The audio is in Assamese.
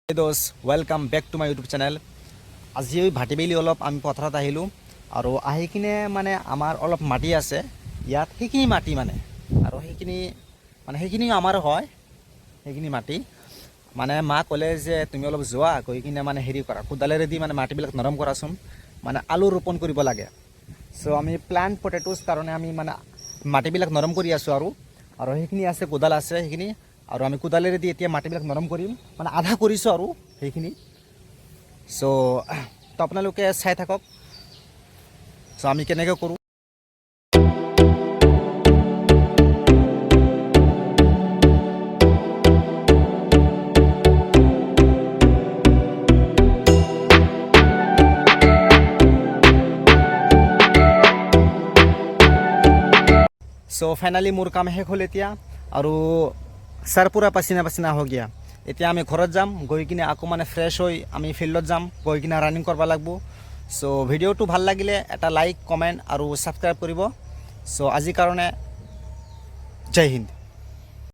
Hey those, welcome back to my YouTube channel. আজি ভাটিবেলি অলপ আমি পথাৰত আহিলোঁ আৰু আহি কিনে মানে আমাৰ অলপ মাটি আছে ইয়াত সেইখিনি মাটি মানে আৰু সেইখিনি আমাৰ হয় সেইখিনি মাটি মানে মা ক'লে যে তুমি অলপ যোৱা গৈ কিনে মানে হেৰি কৰা কোদালেৰে দি মানে মাটিবিলাক নৰম কৰাচোন মানে আলু ৰোপণ কৰিব লাগে সো আমি প্লান্ট পটেটোছ কাৰণে আমি মানে মাটিবিলাক নৰম কৰি আছোঁ আৰু সেইখিনি আছে কোদাল আছে সেইখিনি আৰু আমি কোদালেৰে দি এতিয়া মাটিবিলাক নৰম কৰিম মানে আধা কৰিছোঁ আৰু সেইখিনি সো তো আপোনালোকে চাই থাকক সো আমি কেনেকৈ কৰোঁ সো ফাইনালি মোৰ কাম শেষ হ'ল এতিয়া আৰু ছাৰ পূৰা পাচিনা হৈ গিয়া এতিয়া আমি ঘৰত যাম গৈ কিনে আকৌ মানে ফ্ৰেছ হৈ আমি ফিল্ডত যাম গৈ কিনে ৰানিং কৰিব লাগিব সো ভিডিঅ'টো ভাল লাগিলে এটা লাইক কমেণ্ট আৰু ছাবস্ক্ৰাইব কৰিব সো আজিৰ কাৰণে জয় হিন্দ।